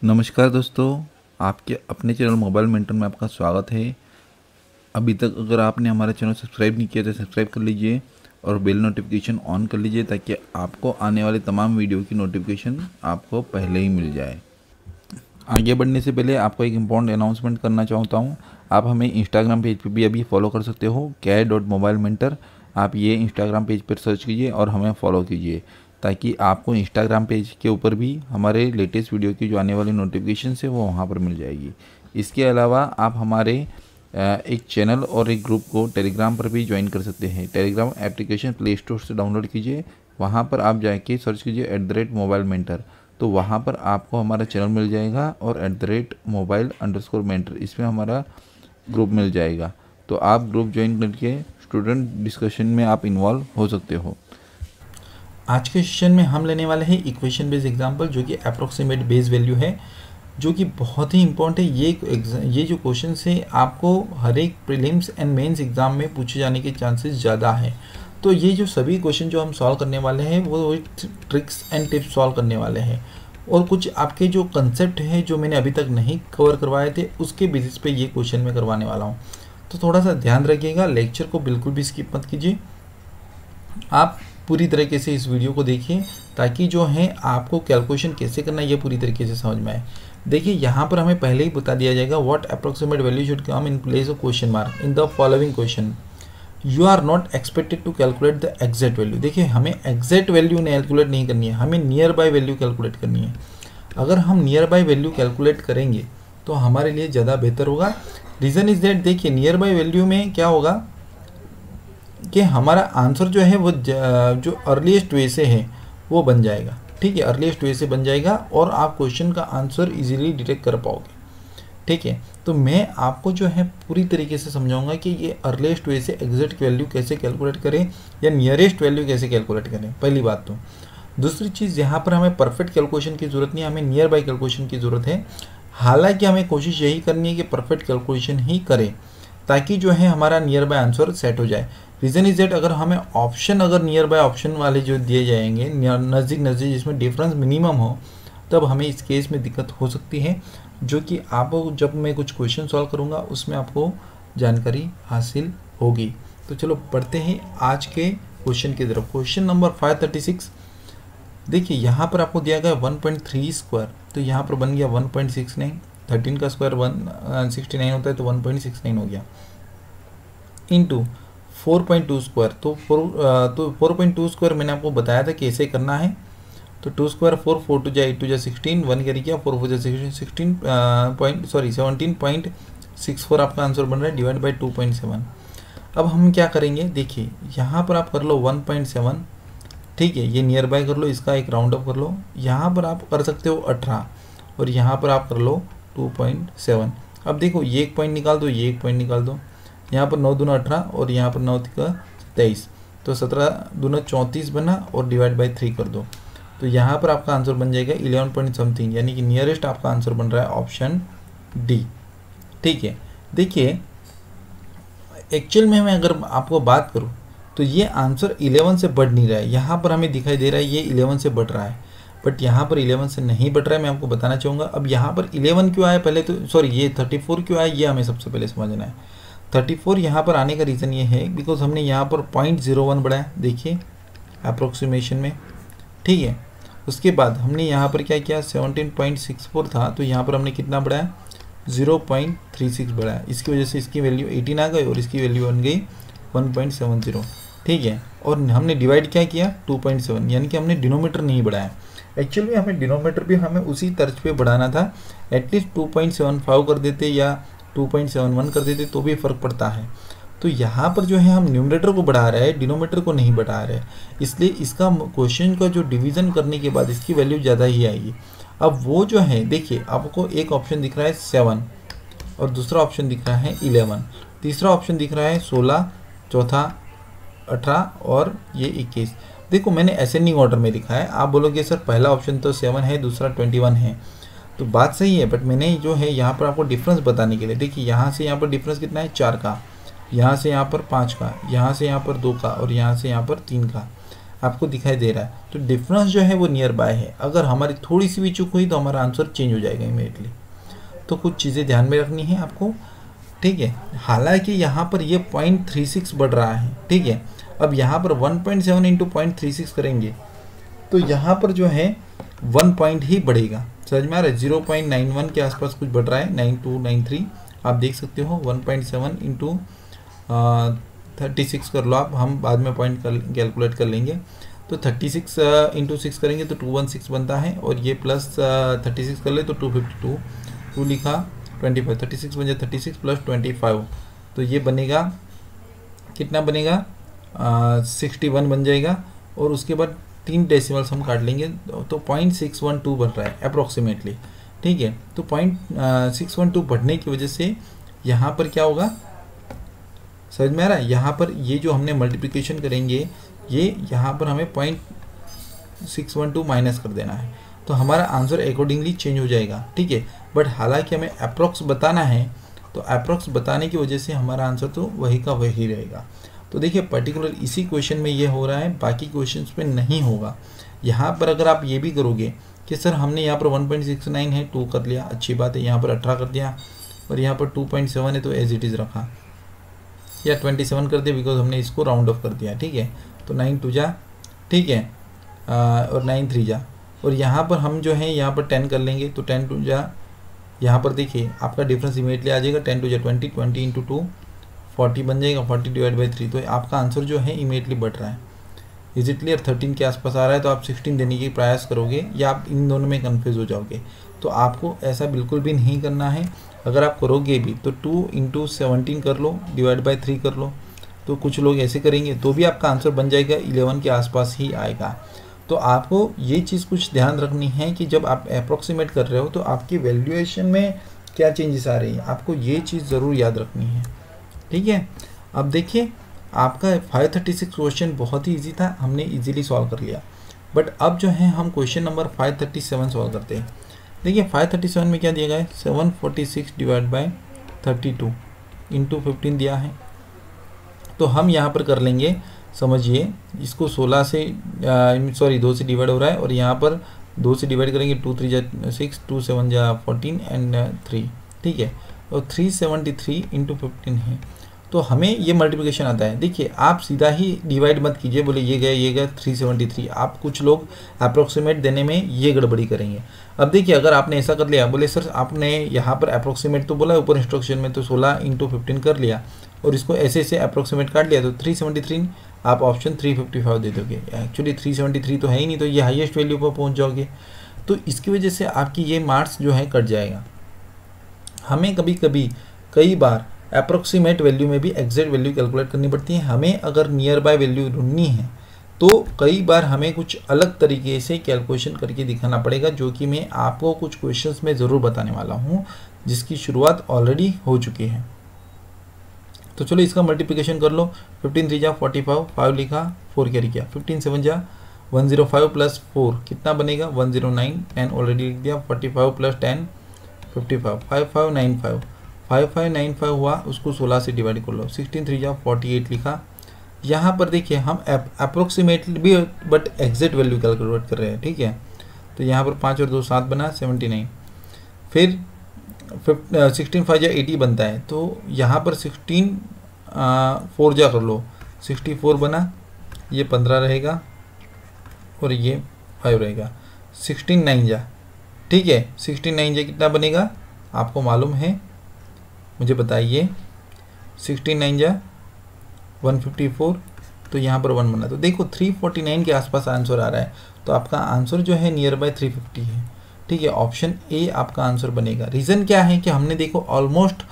नमस्कार दोस्तों, आपके अपने चैनल मोबाइल मेंटर में आपका स्वागत है। अभी तक अगर आपने हमारा चैनल सब्सक्राइब नहीं किया तो सब्सक्राइब कर लीजिए और बेल नोटिफिकेशन ऑन कर लीजिए ताकि आपको आने वाले तमाम वीडियो की नोटिफिकेशन आपको पहले ही मिल जाए। आगे बढ़ने से पहले आपको एक इम्पॉर्टेंट अनाउंसमेंट करना चाहता हूँ। आप हमें इंस्टाग्राम पेज पर भी अभी फॉलो कर सकते हो, care.mobilementor। आप ये इंस्टाग्राम पेज पर सर्च कीजिए और हमें फॉलो कीजिए ताकि आपको इंस्टाग्राम पेज के ऊपर भी हमारे लेटेस्ट वीडियो की जो आने वाली नोटिफिकेशन है वो वहाँ पर मिल जाएगी। इसके अलावा आप हमारे एक चैनल और एक ग्रुप को टेलीग्राम पर भी ज्वाइन कर सकते हैं। टेलीग्राम एप्लीकेशन प्ले स्टोर से डाउनलोड कीजिए, वहाँ पर आप जाके सर्च कीजिए @mobilementor, तो वहाँ पर आपको हमारा चैनल मिल जाएगा और @mobile_mentor इसमें हमारा ग्रुप मिल जाएगा। तो आप ग्रुप ज्वाइन करके स्टूडेंट डिस्कशन में आप इन्वॉल्व हो सकते हो। आज के सेशन में हम लेने वाले हैं इक्वेशन बेस्ड एग्जांपल, जो कि अप्रोक्सीमेट बेस वैल्यू है, जो कि बहुत ही इंपॉर्टेंट है। ये जो क्वेश्चन है आपको हर एक प्रीलिम्स एंड मेंस एग्जाम में पूछे जाने के चांसेस ज़्यादा हैं। तो ये जो सभी क्वेश्चन जो हम सॉल्व करने वाले हैं वो ट्रिक्स एंड टिप्स सॉल्व करने वाले हैं, और कुछ आपके जो कंसेप्ट है जो मैंने अभी तक नहीं कवर करवाए थे उसके बेसिस पे ये क्वेश्चन मैं करवाने वाला हूँ। तो थोड़ा सा ध्यान रखिएगा, लेक्चर को बिल्कुल भी स्किप मत कीजिए। आप पूरी तरीके से इस वीडियो को देखिए ताकि जो है आपको कैलकुलेशन कैसे करना है ये पूरी तरीके से समझ में आए। देखिए यहाँ पर हमें पहले ही बता दिया जाएगा what approximate value should come in place of question mark in the following question. You are not expected to calculate the exact value. देखिए हमें एग्जैक्ट वैल्यू कैलकुलेट नहीं करनी है, हमें नियर बाय वैल्यू कैलकुलेट करनी है। अगर हम नियर बाय वैल्यू कैलकुलेट करेंगे तो हमारे लिए ज़्यादा बेहतर होगा। रीज़न इज दैट, देखिए नियर बाय वैल्यू में क्या होगा कि हमारा आंसर जो है वो जो अर्लीस्ट वे से है वो बन जाएगा। ठीक है, अर्लीस्ट वे से बन जाएगा और आप क्वेश्चन का आंसर इजीली डिटेक्ट कर पाओगे। ठीक है, तो मैं आपको जो है पूरी तरीके से समझाऊंगा कि ये अर्लीस्ट वे से एग्जैक्ट वैल्यू कैसे कैलकुलेट करें या नियरेस्ट वैल्यू कैसे कैलकुलेट करें, पहली बात। तो दूसरी चीज़, यहाँ पर हमें परफेक्ट कैलकुलेशन की ज़रूरत नहीं है, हमें नियर बाय कैलकुलेशन की ज़रूरत है। हालांकि हमें कोशिश यही करनी है कि परफेक्ट कैलकुलेशन ही करें ताकि जो है हमारा नियर बाय आंसर सेट हो जाए। रीज़न इज दैट, अगर हमें ऑप्शन अगर नियर बाय ऑप्शन वाले जो दिए जाएंगे नज़दीक नज़दीक जिसमें डिफरेंस मिनिमम हो, तब हमें इस केस में दिक्कत हो सकती है, जो कि आप जब मैं कुछ क्वेश्चन सॉल्व करूँगा उसमें आपको जानकारी हासिल होगी। तो चलो पढ़ते हैं आज के क्वेश्चन की तरफ। Question number 536। देखिए यहाँ पर आपको दिया गया 1.3 स्क्वायर, तो यहाँ पर बन गया 1.69। 13 का स्क्वायर 169 होता है तो 1.69 हो गया, इंटू 4.2 स्क्वायर। तो 4.2 स्क्वायर मैंने आपको बताया था कैसे करना है। तो 2 स्क्वायर 4, 4 टू जा 8 टू जा 16, 1 कैरी किया, 4 4 जा 17.64 आपका आंसर बन रहा है, डिवाइड बाई 2.7। अब हम क्या करेंगे, देखिए यहाँ पर आप कर लो 1.7। ठीक है, ये नियर बाय कर लो, इसका एक राउंड अप कर लो। यहाँ पर आप कर सकते हो 18 और यहाँ पर आप कर लो 2.7। अब देखो ये एक पॉइंट निकाल दो, ये एक पॉइंट निकाल दो। यहाँ पर 9 दूना 18 और यहाँ पर 9 का 23, तो 17 दूना 34 बना और डिवाइड बाई 3 कर दो। तो यहाँ पर आपका आंसर बन जाएगा 11 पॉइंट समथिंग, यानी कि नियरेस्ट आपका आंसर बन रहा है ऑप्शन डी। ठीक है, देखिए एक्चुअल में मैं अगर आपको बात करूँ तो ये आंसर 11 से बढ़ नहीं रहा है। यहाँ पर हमें दिखाई दे रहा है ये 11 से बढ़ रहा है, बट यहाँ पर 11 से नहीं बढ़ रहा है। मैं आपको बताना चाहूँगा अब यहाँ पर 11 क्यों आया पहले, तो सॉरी ये 34 क्यों आया ये हमें सबसे पहले समझना है। 34 यहाँ पर आने का रीज़न ये है बिकॉज हमने यहाँ पर 0.01 बढ़ाया, देखिए अप्रोक्सीमेशन में। ठीक है, उसके बाद हमने यहाँ पर क्या किया, 17.64 था तो यहाँ पर हमने कितना बढ़ाया, 0.36 बढ़ाया। इसकी वजह से इसकी वैल्यू 18 आ गई और इसकी वैल्यू बन गई 1.70। ठीक है, और हमने डिवाइड क्या किया 2.7, यानी कि हमने डिनोमीटर नहीं बढ़ाया। एक्चुअली हमें डिनोमीटर भी हमें उसी तर्ज पे बढ़ाना था, एटलीस्ट 2.75 कर देते या 2.71 कर देते तो भी फ़र्क पड़ता है। तो यहाँ पर जो है हम न्यूमरेटर को बढ़ा रहे हैं, डिनोमीटर को नहीं बढ़ा रहे, इसलिए इसका क्वेश्चन का जो डिवीज़न करने के बाद इसकी वैल्यू ज़्यादा ही आएगी। अब वो जो है देखिए आपको एक ऑप्शन दिख रहा है 7 और दूसरा ऑप्शन दिख रहा है 11, तीसरा ऑप्शन दिख रहा है 16, चौथा 18 और ये 21। देखो मैंने असेंडिंग ऑर्डर में लिखा है, आप बोलोगे सर पहला ऑप्शन तो 7 है दूसरा 21 है, तो बात सही है, बट मैंने जो है यहाँ पर आपको डिफरेंस बताने के लिए, देखिए यहाँ से यहाँ पर डिफरेंस कितना है 4 का, यहाँ से यहाँ पर 5 का, यहाँ से यहाँ पर 2 का और यहाँ से यहाँ पर 3 का। आपको दिखाई दे रहा है, तो डिफरेंस जो है वो नियर बाय है। अगर हमारी थोड़ी सी भी चूक हुई तो हमारा आंसर चेंज हो जाएगा इमीडिएटली। तो कुछ चीज़ें ध्यान में रखनी है आपको, ठीक है। हालांकि यहाँ पर ये 0.36 बढ़ रहा है, ठीक है। अब यहाँ पर 1.7 इंटू 0.36 करेंगे तो यहाँ पर जो है 1 पॉइंट ही बढ़ेगा, समझ में आ रहा है। 0.91 के आसपास कुछ बढ़ रहा है, 9293 आप देख सकते हो। 1.7 इंटू 36 कर लो आप, हम बाद में पॉइंट कैलकुलेट कर लेंगे। तो 36 इंटू 6 करेंगे तो 216 बनता है, और ये प्लस 36 कर ले तो 252, 2 लिखा 25, 36 बन जाए 36 प्लस 25, तो ये बनेगा कितना बनेगा 61 बन जाएगा। और उसके बाद 3 डेसिमल्स हम काट लेंगे तो 0.612 बन रहा है अप्रोक्सीमेटली, ठीक है। तो 0.612 बढ़ने की वजह से यहाँ पर क्या होगा, समझ में आ रहा है। यहाँ पर ये जो हमने मल्टीप्लिकेशन करेंगे, ये यहाँ पर हमें 0.612 माइनस कर देना है, तो हमारा आंसर अकॉर्डिंगली चेंज हो जाएगा, ठीक है। बट हालांकि हमें अप्रोक्स बताना है, तो अप्रोक्स बताने की वजह से हमारा आंसर तो वही का वही रहेगा। तो देखिए पर्टिकुलर इसी क्वेश्चन में ये हो रहा है, बाकी क्वेश्चंस में नहीं होगा। यहाँ पर अगर आप ये भी करोगे कि सर हमने यहाँ पर 1.69 है 2 कर लिया, अच्छी बात है, यहाँ पर 18 कर दिया, और यहाँ पर 2.7 है तो एज इट इज़ रखा, या 27 कर दिया बिकॉज हमने इसको राउंड ऑफ कर दिया, ठीक है। तो 9 2 जा, ठीक है, और 9 3 जा, और यहाँ पर हम जो है यहाँ पर 10 कर लेंगे तो 10 2 जा, यहाँ पर देखिए आपका डिफरेंस इमीडिएटली आ जाएगा। 10 2 जा 20, 20 इंटू 2 40 बन जाएगा, 40 डिवाइड बाई 3, तो आपका आंसर जो है इमीडिएटली बढ़ रहा है। Is it clear? 13 के आसपास आ रहा है तो आप 16 देने की प्रयास करोगे, या आप इन दोनों में कन्फ्यूज हो जाओगे। तो आपको ऐसा बिल्कुल भी नहीं करना है। अगर आप करोगे भी तो 2 इंटू 17 कर लो, डिवाइड बाई 3 कर लो, तो कुछ लोग ऐसे करेंगे तो भी आपका आंसर बन जाएगा 11 के आसपास ही आएगा। तो आपको ये चीज़ कुछ ध्यान रखनी है कि जब आप अप्रॉक्सीमेट कर रहे हो तो आपकी वैल्यूएशन में क्या चेंजेस आ रही हैं, आपको ये चीज़ ज़रूर याद रखनी है, ठीक है। अब देखिए आपका 536 क्वेश्चन बहुत ही इजी था, हमने इजीली सॉल्व कर लिया। बट अब जो है हम क्वेश्चन नंबर 537 सॉल्व करते हैं। देखिए 537 में क्या दिया गया है, 746 डिवाइड बाई 32 इंटू 15 दिया है। तो हम यहाँ पर कर लेंगे, समझिए इसको 16 से 2 से डिवाइड हो रहा है, और यहाँ पर 2 से डिवाइड करेंगे, 2 3 जा 6, 2 7 जा 14 एंड 3, ठीक है। और 373 इंटू 15 है, तो हमें ये मल्टीप्लिकेशन आता है। देखिए आप सीधा ही डिवाइड मत कीजिए, बोले ये गया 373, आप कुछ लोग अप्रोक्सीमेट देने में ये गड़बड़ी करेंगे। अब देखिए अगर आपने ऐसा कर लिया, बोले सर आपने यहाँ पर अप्रोक्सीमेट तो बोला ऊपर इंस्ट्रक्शन में, तो 16 इंटू 15 कर लिया और इसको ऐसे ऐसे अप्रोक्सीमेट काट लिया, तो 373 आप ऑप्शन 355 दे दोगे। एक्चुअली 373 तो है ही नहीं, तो ये हाईएस्ट वैल्यू पर पहुँच जाओगे, तो इसकी वजह से आपकी ये मार्क्स जो है कट जाएगा। हमें कई बार अप्रोक्सीमेट वैल्यू में भी एग्जैक्ट वैल्यू कैलकुलेट करनी पड़ती है। हमें अगर नियर बाय वैल्यू ढूंढनी है तो कई बार हमें कुछ अलग तरीके से कैलकुलेशन करके दिखाना पड़ेगा, जो कि मैं आपको कुछ क्वेश्चंस में ज़रूर बताने वाला हूं, जिसकी शुरुआत ऑलरेडी हो चुकी है। तो चलो इसका मल्टीप्लिकेशन कर लो। 15 3 जा 45, 5 लिखा, 4 कैरी किया, 15 7 जा 105 प्लस 4 कितना बनेगा 109, 10 ऑलरेडी लिख दिया, 45 प्लस 10 55, 5595, 5595 हुआ, उसको 16 से डिवाइड कर लो, 16 3 जा 48 लिखा। यहाँ पर देखिए हम अप्रोक्सीमेटली भी बट एग्जैक्ट वैल्यू कैलकुलेट कर रहे हैं, ठीक है। तो यहाँ पर 5 और 2 7 बना 79, फिर 16 5 जा 80 बनता है, तो यहाँ पर 16 4 जा कर लो, 64 बना, ये 15 रहेगा और ये 5 रहेगा, 16 9 जा, ठीक है। 16 9 जा कितना बनेगा आपको मालूम है, मुझे बताइए। 16 9 जा 154, तो यहाँ पर 1 बना, तो देखो 349 के आसपास आंसर आ रहा है, तो आपका आंसर जो है नियर बाय 350 है, ठीक है। ऑप्शन ए आपका आंसर बनेगा। रीज़न क्या है कि हमने देखो ऑलमोस्ट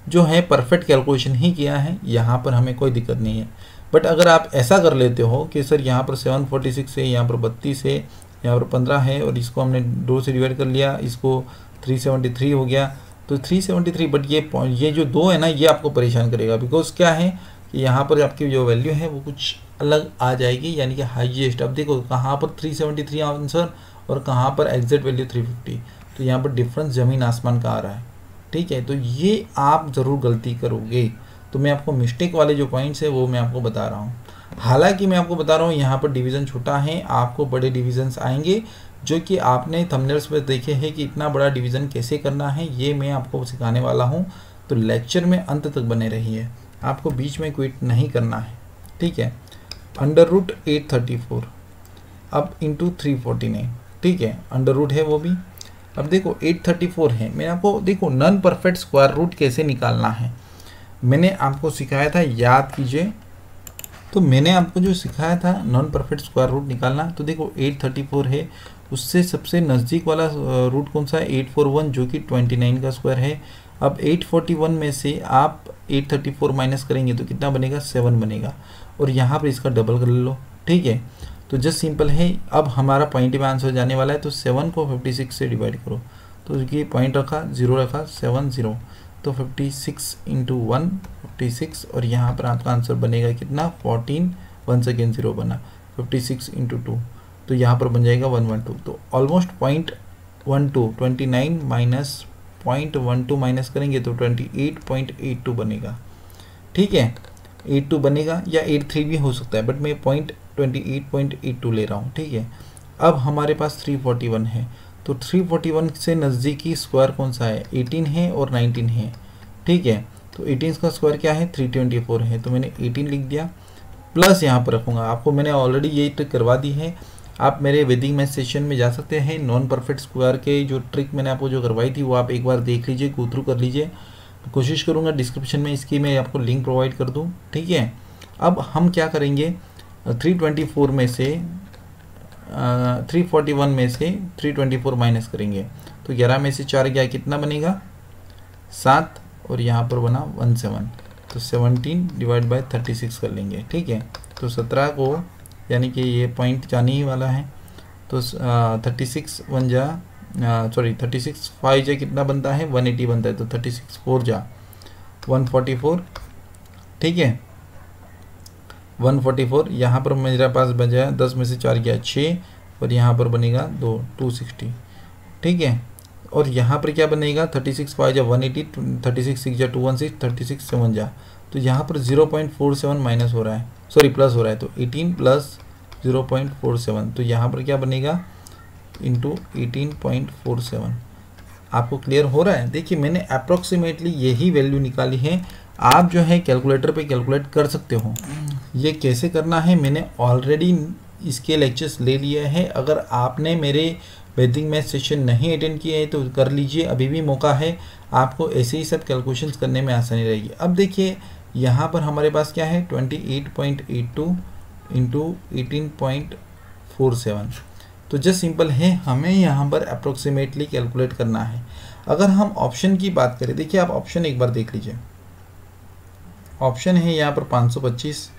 जो है परफेक्ट कैलकुलेशन ही किया है, यहाँ पर हमें कोई दिक्कत नहीं है। बट अगर आप ऐसा कर लेते हो कि सर यहाँ पर 746 है, यहाँ पर 32 है, यहाँ पर 15 है, और इसको हमने 2 से डिवाइड कर लिया, इसको 373 हो गया, तो 373, बट ये जो 2 है ना, ये आपको परेशान करेगा। बिकॉज क्या है कि यहाँ पर आपकी जो वैल्यू है वो कुछ अलग आ जाएगी, यानी कि हाईएस्ट। अब देखो कहाँ पर 373 आंसर और कहाँ पर एग्जैक्ट वैल्यू 350, तो यहाँ पर डिफरेंस ज़मीन आसमान का आ रहा है, ठीक है। तो ये आप ज़रूर गलती करोगे, तो मैं आपको मिस्टेक वाले जो पॉइंट्स है वो मैं आपको बता रहा हूँ। हालांकि मैं आपको बता रहा हूँ यहाँ पर डिवीज़न छोटा है, आपको बड़े डिवीजन्स आएंगे जो कि आपने थंबनेल्स पर देखे हैं कि इतना बड़ा डिवीज़न कैसे करना है, ये मैं आपको सिखाने वाला हूँ। तो लेक्चर में अंत तक बने रहिए, आपको बीच में क्विट नहीं करना है, ठीक है। अंडर रूट 834 अब इंटू 349, ठीक है, अंडर रूट है वो भी। अब देखो 834 है, मैंने आपको देखो नॉन परफेक्ट स्क्वायर रूट कैसे निकालना है मैंने आपको सिखाया था, याद कीजिए। तो मैंने आपको जो सिखाया था नॉन परफेक्ट स्क्वायर रूट निकालना, तो देखो 834 है, उससे सबसे नज़दीक वाला रूट कौन सा है 841 जो कि 29 का स्क्वायर है। अब 841 में से आप 834 माइनस करेंगे तो कितना बनेगा 7 बनेगा, और यहाँ पर इसका डबल कर लो, ठीक है। तो जस्ट सिंपल है, अब हमारा पॉइंट में आंसर जाने वाला है, तो 7 को 56 से डिवाइड करो, तो ये पॉइंट रखा 0 रखा 7 0, तो 56 इंटू 1 56, और यहाँ पर आपका आंसर बनेगा कितना 14, 1 सेकेंड 0 बना 56 इंटू 2, तो यहाँ पर बन जाएगा 112। तो ऑलमोस्ट 0.12 29 माइनस 0.12 माइनस करेंगे तो 28.82 बनेगा, ठीक है। 82 बनेगा या 83 भी हो सकता है, बट मैं 28.82 ले रहा हूँ, ठीक है। अब हमारे पास 341 है, तो 341 से नज़दीकी स्क्वायर कौन सा है 18 है और 19 है, ठीक है। तो 18 का स्क्वायर क्या है 324 है, तो मैंने 18 लिख दिया, प्लस यहाँ पर रखूँगा। आपको मैंने ऑलरेडी ये ट्रिक करवा दी है, आप मेरे वैदिक मैथ सेशन में जा सकते हैं। नॉन परफेक्ट स्क्वायर के जो ट्रिक मैंने आपको जो करवाई थी वो आप एक बार देख लीजिए, गो थ्रू कर लीजिए। कोशिश करूँगा डिस्क्रिप्शन में इसकी मैं आपको लिंक प्रोवाइड कर दूँ, ठीक है। अब हम क्या करेंगे 324 में से 341 में से 324 माइनस करेंगे, तो 11 में से 4 गया कितना बनेगा 7, और यहाँ पर बना 17, तो 17 डिवाइड बाय 36 कर लेंगे, ठीक है। तो 17 को यानी कि ये पॉइंट जाने ही वाला है, तो 36 1 जा 36 5 जा कितना बनता है 180 बनता है, तो 36 4 जा 144, ठीक है 144। यहाँ पर मेरे पास बचा 10 में से 4 गया 6, और यहाँ पर बनेगा 260, ठीक है। और यहाँ पर क्या बनेगा 36 5 जा 180, 36 6 जा 216, 36 7 जा, तो यहाँ पर 0.47 माइनस हो रहा है, सॉरी प्लस हो रहा है, तो 18 प्लस 0.47, तो यहाँ पर क्या बनेगा इंटू 18.47। आपको क्लियर हो रहा है। देखिए मैंने अप्रोक्सीमेटली यही वैल्यू निकाली है, आप जो है कैलकुलेटर पे कैलकुलेट कर सकते हो। ये कैसे करना है मैंने ऑलरेडी इसके लेक्चर्स ले लिए हैं, अगर आपने मेरे वैदिक मैथ सेशन नहीं अटेंड किए हैं तो कर लीजिए, अभी भी मौका है, आपको ऐसे ही सब कैलकुलेशंस करने में आसानी रहेगी। अब देखिए यहाँ पर हमारे पास क्या है 28.82 इंटू 18.47, तो जस्ट सिंपल है, हमें यहाँ पर अप्रोक्सीमेटली कैलकुलेट करना है। अगर हम ऑप्शन की बात करें, देखिए आप ऑप्शन एक बार देख लीजिए, ऑप्शन है यहाँ पर 525,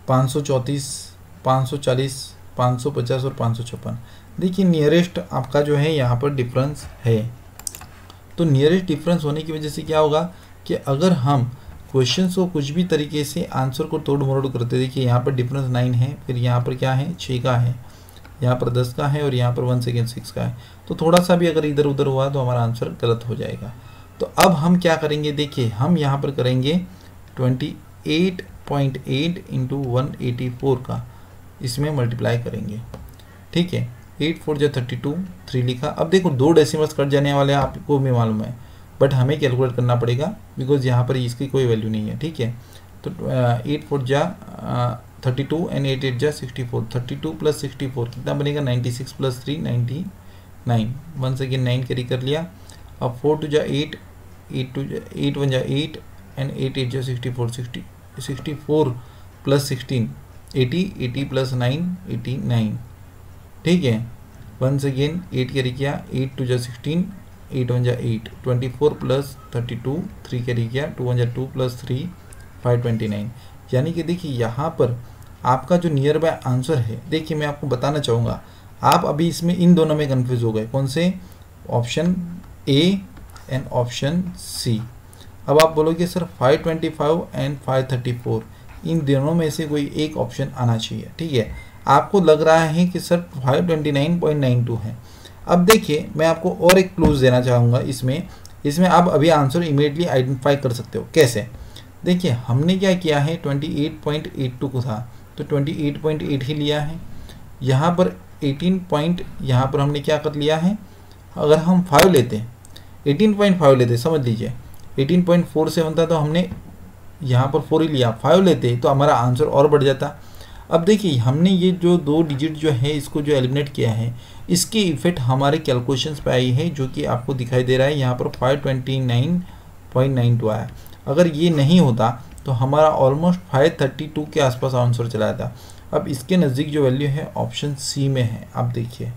534, 540, 550 और 556। देखिए नियरेस्ट आपका जो है यहाँ पर डिफरेंस है, तो नियरेस्ट डिफरेंस होने की वजह से क्या होगा कि अगर हम क्वेश्चन को कुछ भी तरीके से आंसर को तोड़ मरोड़ करते, देखिए यहाँ पर डिफरेंस 9 है, फिर यहाँ पर क्या है 6 का है, यहाँ पर 10 का है, और यहाँ पर 1 सेकेंड 6 का है, तो थोड़ा सा भी अगर इधर उधर हुआ तो हमारा आंसर गलत हो जाएगा। तो अब हम क्या करेंगे, देखिए हम यहाँ पर करेंगे 28.8 इंटू 184 का इसमें मल्टीप्लाई करेंगे, ठीक है। 8 4 जा 32, 3 लिखा। अब देखो 2 डेसिमल्स कट जाने वाले हैं, आपको भी मालूम है, बट हमें कैलकुलेट करना पड़ेगा बिकॉज यहाँ पर इसकी कोई वैल्यू नहीं है, ठीक है। तो 8 4 जा 32 एंड 8 8 जा 64, 32 प्लस 64 कितना बनेगा 96 प्लस 3 99, 1 सेकेंड 9 कैरी कर लिया। अब 4 2 जा 8, 8 1 जा 8 एंड 8 8 जा 64, 64 प्लस 16 80, 80 प्लस 9 89, ठीक है। 1 सेकेंड 8 कैरी किया, 8 2 जा 16, 8 1 जा 8, 24 प्लस 32 3 कैरी किया, 2 1 जा 2 प्लस 3 529। यानी कि देखिए यहाँ पर आपका जो नियर बाय आंसर है, देखिए मैं आपको बताना चाहूँगा, आप अभी इसमें इन दोनों में कंफ्यूज हो गए, कौन से option A and option C. अब आप बोलोगे सर 525 एंड 534 इन दोनों में से कोई एक ऑप्शन आना चाहिए, ठीक है। आपको लग रहा है कि सर 529.92 है। अब देखिए मैं आपको और एक क्लूज देना चाहूँगा, इसमें आप अभी आंसर इमीडिएटली आइडेंटिफाई कर सकते हो। कैसे, देखिए हमने क्या किया है 28.82 को था, तो 28.8 ही लिया है। यहाँ पर 18 पॉइंट, यहाँ पर हमने क्या कर लिया है, अगर हम 5 लेते हैं 18.5 लेते, समझ लीजिए 18.47 था तो हमने यहाँ पर 4 ही लिया, 5 लेते तो हमारा आंसर और बढ़ जाता। अब देखिए हमने ये जो 2 डिजिट जो है इसको जो एलिमिनेट किया है, इसकी इफेक्ट हमारे कैलकुलेशंस पे आई है, जो कि आपको दिखाई दे रहा है यहाँ पर 529.92 आया। अगर ये नहीं होता तो हमारा ऑलमोस्ट 532 के आसपास आंसर चला जाता। अब इसके नज़दीक जो वैल्यू है ऑप्शन सी में है, आप देखिए।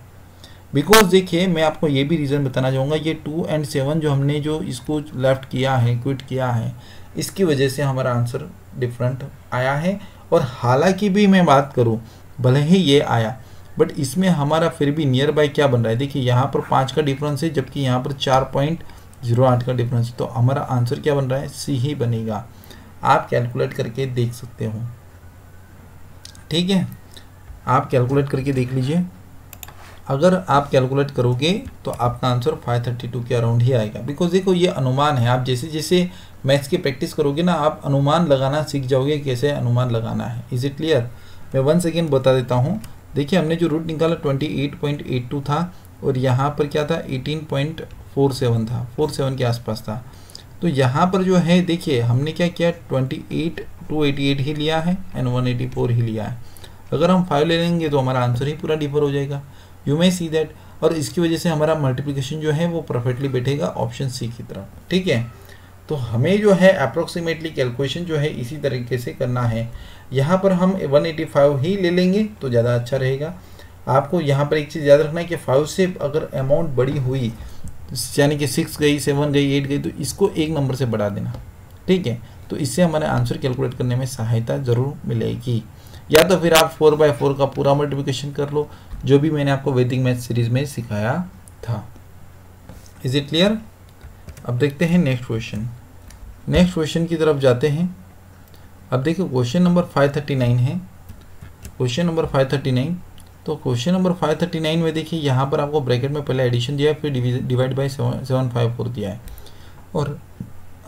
बिकॉज देखिए मैं आपको ये भी रीज़न बताना चाहूँगा, ये 2 और 7 जो हमने जो इसको लेफ्ट किया है, क्विट किया है, इसकी वजह से हमारा आंसर डिफरेंट आया है। और हालांकि भी मैं बात करूं, भले ही ये आया, बट इसमें हमारा फिर भी नियर बाय क्या बन रहा है, देखिए यहाँ पर 5 का डिफरेंस है, जबकि यहाँ पर 4.08 का डिफरेंस है, तो हमारा आंसर क्या बन रहा है, सी ही बनेगा। आप कैलकुलेट करके देख सकते हो, ठीक है, आप कैलकुलेट करके देख लीजिए। अगर आप कैलकुलेट करोगे तो आपका आंसर 532 के अराउंड ही आएगा। बिकॉज देखो ये अनुमान है, आप जैसे जैसे मैथ्स की प्रैक्टिस करोगे ना, आप अनुमान लगाना सीख जाओगे, कैसे अनुमान लगाना है। Is it clear? मैं वंस अगेन बता देता हूँ। देखिए हमने जो रूट निकाला 28.82 था, और यहाँ पर क्या था 18.47 था, 47 के आसपास था। तो यहाँ पर जो है देखिए हमने क्या किया, 288 ही लिया है एंड 184 ही लिया है। अगर हम 5 ले लेंगे तो हमारा आंसर ही पूरा डिफर हो जाएगा। यू मे सी दैट, और इसकी वजह से हमारा मल्टीप्लिकेशन जो है वो परफेक्टली बैठेगा ऑप्शन सी की तरफ, ठीक है। तो हमें जो है अप्रोक्सीमेटली कैलकुलेशन जो है इसी तरीके से करना है। यहाँ पर हम 185 ही ले लेंगे तो ज़्यादा अच्छा रहेगा। आपको यहाँ पर एक चीज़ याद रखना है कि 5 से अगर अमाउंट बड़ी हुई, यानी कि 6 गई, 7 गई, 8 गई, तो इसको एक नंबर से बढ़ा देना, ठीक है। तो इससे हमारे आंसर कैलकुलेट करने में सहायता ज़रूर मिलेगी। या तो फिर आप 4/4 का पूरा मल्टीप्लिकेशन कर लो, जो भी मैंने आपको वैदिक मैथ सीरीज में सिखाया था। Is it clear? अब देखते हैं नेक्स्ट क्वेश्चन। नेक्स्ट क्वेश्चन की तरफ जाते हैं। अब देखिए क्वेश्चन नंबर 539 है, क्वेश्चन नंबर 539। तो क्वेश्चन नंबर 539 में देखिए यहाँ पर आपको ब्रैकेट में पहले एडिशन दिया है, फिर डिवाइड बाय 754 दिया है, और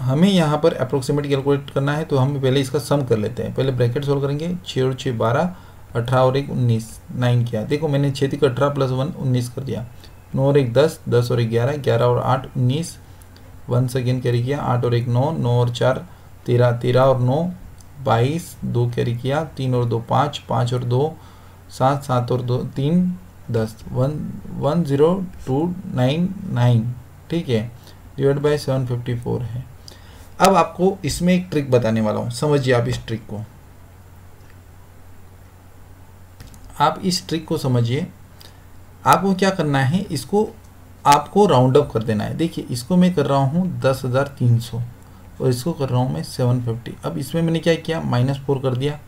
हमें यहाँ पर अप्रोक्सीमेट कैलकुलेट करना है। तो हम पहले इसका सम कर लेते हैं। पहले ब्रैकेट सोल्व करेंगे, 6 और 6 12, 18 और 1 19, 9 किया। देखो मैंने 6 3 18 प्लस 1 19 कर दिया, 9 और 1 10, 10 और 1 11, 11 और 8 19, 1 सेकेंड कैरी किया, 8 और 1 9, 9 और 4 13, 13 और 9 22, 2 कैरी किया, 3 और 2 5, 5 और 2 7, 7 और 2 3 10, 10299, ठीक है, डिवाइड बाय 754 है। अब आपको इसमें एक ट्रिक बताने वाला हूँ, समझिए आप इस ट्रिक को, आप इस ट्रिक को समझिए। आपको क्या करना है, इसको आपको राउंड अप कर देना है। देखिए इसको मैं कर रहा हूँ 10,300 और इसको कर रहा हूँ मैं 750। अब इसमें मैंने क्या किया, -4 कर दिया,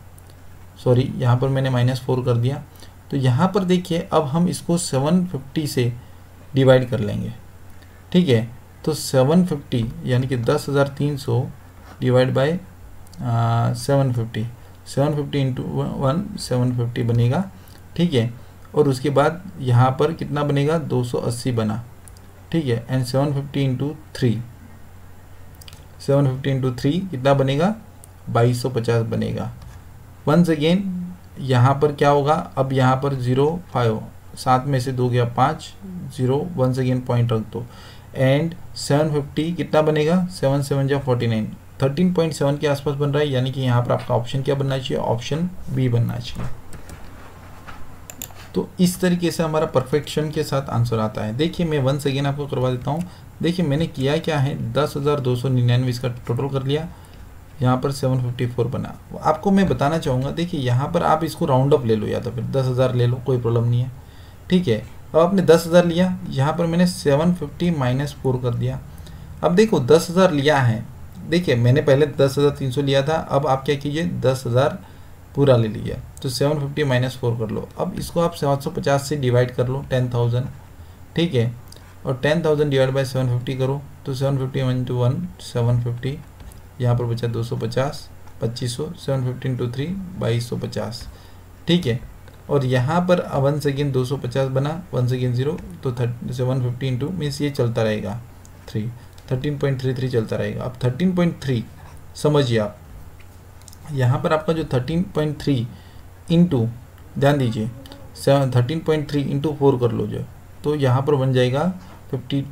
सॉरी यहाँ पर मैंने -4 कर दिया। तो यहाँ पर देखिए अब हम इसको 750 से डिवाइड कर लेंगे, ठीक है। तो 750 यानी कि 10,300 डिवाइड बाय 750, 750 इंटू 1 750 बनेगा, ठीक है। और उसके बाद यहाँ पर कितना बनेगा, 280 बना, ठीक है। एंड 750 इंटू 3, 750 इंटू 3 कितना बनेगा, 2250 बनेगा। वंस अगेन यहाँ पर क्या होगा, अब यहाँ पर 0 5, 7 में से 2 गया 5, 0 वंस अगेन पॉइंट रख दो, एंड 750 कितना बनेगा, 7 7 जा 49, 13.7 के आसपास बन रहा है। यानी कि यहाँ पर आपका ऑप्शन क्या बनना चाहिए, ऑप्शन बी बनना चाहिए। तो इस तरीके से हमारा परफेक्शन के साथ आंसर आता है। देखिए मैं वंस अगेन आपको करवा देता हूँ। देखिए मैंने किया क्या है, 10,299 इसका टोटल कर लिया, यहाँ पर 754 बना। आपको मैं बताना चाहूँगा, देखिए यहाँ पर आप इसको राउंड अप ले लो या तो फिर 10,000 ले लो, कोई प्रॉब्लम नहीं है, ठीक है। अब आपने 10,000 लिया, यहाँ पर मैंने 750 -4 कर दिया। अब देखो 10,000 लिया है, देखिए मैंने पहले 10,300 लिया था, अब आप क्या कीजिए 10,000 पूरा ले लीजिए, तो 750 -4 कर लो। अब इसको आप 750 से डिवाइड कर लो 10,000, ठीक है। और 10,000 डिवाइड बाय 750 करो, तो 750 × 1 750, यहाँ पर बचा 250, 2500, 750 इंटू 3 2250, ठीक है। और यहाँ पर 1 सेकेंड 250 बना, 1 सेकेंड 0, तो 750 इंटू मीन्स ये चलता रहेगा 3, 13.33 चलता रहेगा। अब 13.3 समझिए आप, यहाँ पर आपका जो 13.3 इंटू, ध्यान दीजिए 13.3 इंटू 4 कर लो जो, तो यहाँ पर बन जाएगा 50।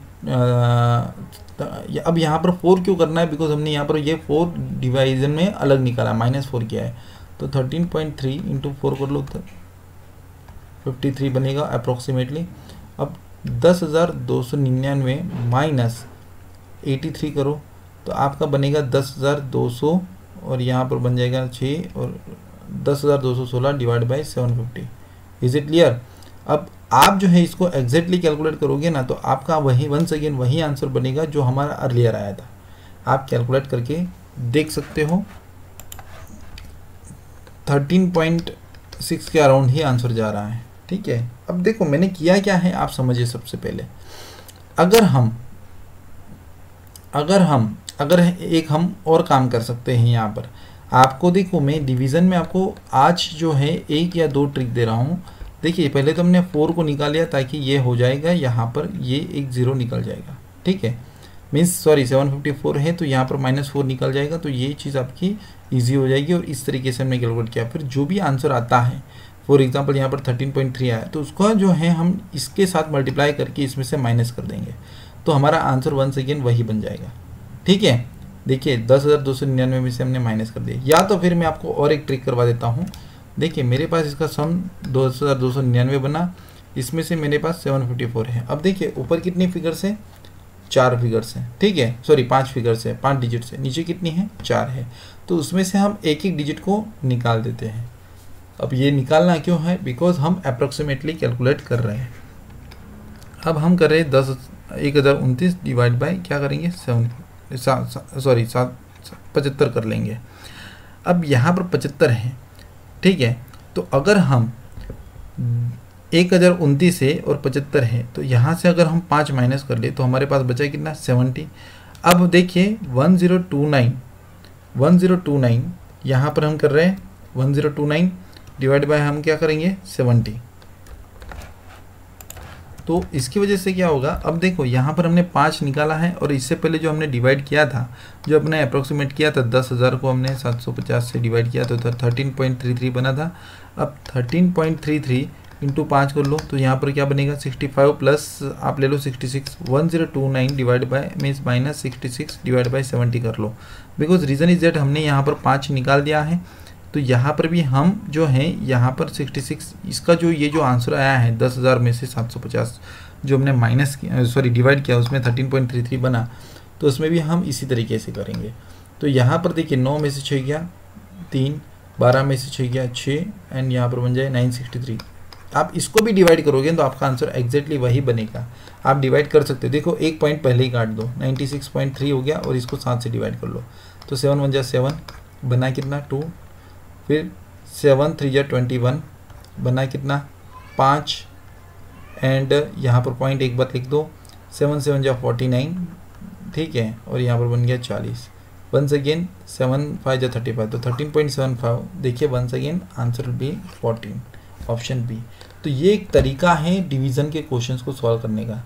अब यहाँ पर 4 क्यों करना है, बिकॉज हमने यहाँ पर ये 4 डिवाइजन में अलग निकाला, -4 किया है, तो 13.3 इंटू 4 कर लो तो 53 बनेगा अप्रोक्सीमेटली। अब 10,299 माइनस 83 करो तो आपका बनेगा 10,200, और यहाँ पर बन जाएगा 6, और 10,216 divide by 750। Is it clear? अब आप जो है इसको एग्जैक्टली कैलकुलेट करोगे ना, तो आपका वही वंस अगेन वही आंसर बनेगा जो हमारा अर्लियर आया था। आप कैलकुलेट करके देख सकते हो, 13.6 के अराउंड ही आंसर जा रहा है। ठीक है, अब देखो मैंने किया क्या है, आप समझिए। सबसे पहले अगर एक हम और काम कर सकते हैं यहाँ पर। आपको देखो, मैं डिवीज़न में आपको आज जो है 1 या 2 ट्रिक दे रहा हूँ। देखिए पहले तो हमने 4 को निकाल लिया, ताकि ये हो जाएगा यहाँ पर, ये एक 0 निकल जाएगा। ठीक है, मीन्स सॉरी 754 है तो यहाँ पर -4 निकल जाएगा, तो ये चीज़ आपकी ईजी हो जाएगी। और इस तरीके से हमने कैलकुलेट किया। फिर जो भी आंसर आता है, फॉर एग्जांपल यहाँ पर 13.3 आया, तो उसका जो है हम इसके साथ मल्टीप्लाई करके इसमें से माइनस कर देंगे, तो हमारा आंसर वंस अगेन वही बन जाएगा। ठीक है, देखिए 10,299 में से हमने माइनस कर दिया। या तो फिर मैं आपको और एक ट्रिक करवा देता हूँ। देखिए मेरे पास इसका सम 10,299 बना, इसमें से मेरे पास 754 है। अब देखिए ऊपर कितनी फिगर्स है, 4 फिगर्स हैं। ठीक है, सॉरी 5 फिगर्स है, 5 डिजिट्स है। नीचे कितनी है, 4 है। तो उसमें से हम एक एक डिजिट को निकाल देते हैं। अब ये निकालना क्यों है, बिकॉज हम अप्रोक्सीमेटली कैलकुलेट कर रहे हैं। अब हम कर रहे हैं 10,029 डिवाइड बाई क्या करेंगे, 75 कर लेंगे। अब यहाँ पर 75 है। ठीक है, तो अगर हम 1029 है और 75 है, तो यहाँ से अगर हम 5 माइनस कर ले तो हमारे पास बचा कितना, 70। अब देखिए 1029 यहाँ पर हम कर रहे हैं 1029 डिवाइड बाय हम क्या करेंगे, 70। तो इसकी वजह से क्या होगा, अब देखो यहाँ पर हमने 5 निकाला है, और इससे पहले जो हमने डिवाइड किया था, जो अपने अप्रोक्सीमेट किया था 10,000 को हमने 750 से डिवाइड किया तो 13.33 बना था। अब 13.33 इंटू 5 कर लो, तो यहाँ पर क्या बनेगा, 65 प्लस आप ले लो 66, 1029 divide by means -66 divide by 70 कर लो। बिकॉज रीज़न इज दैट हमने यहाँ पर 5 निकाल दिया है, तो यहाँ पर भी हम जो है यहाँ पर 66, इसका जो ये जो आंसर आया है 10,000 में से 750 जो हमने माइनस किया, सॉरी डिवाइड किया, उसमें 13.33 बना, तो उसमें भी हम इसी तरीके से करेंगे। तो यहाँ पर देखिए 9 में से 6 गया 3, 12 में से 6 गया 6, एंड यहाँ पर बन जाए 963। आप इसको भी डिवाइड करोगे तो आपका आंसर एग्जैक्टली वही बनेगा। आप डिवाइड कर सकते हो, देखो एक पॉइंट पहले ही काट दो, 96.3 हो गया, और इसको 7 से डिवाइड कर लो, तो 7 1 जा 7 बना कितना 2, फिर 7 3 जा 21 बना कितना 5, एंड यहाँ पर पॉइंट एक बार लिख दो, 7 7 जा 49। ठीक है, और यहाँ पर बन गया 40। वंस अगेन 7 5 जा 35, तो 13.75। देखिए once again answer B 14, option B. तो ये एक तरीका है डिवीज़न के क्वेश्चंस को सॉल्व करने का।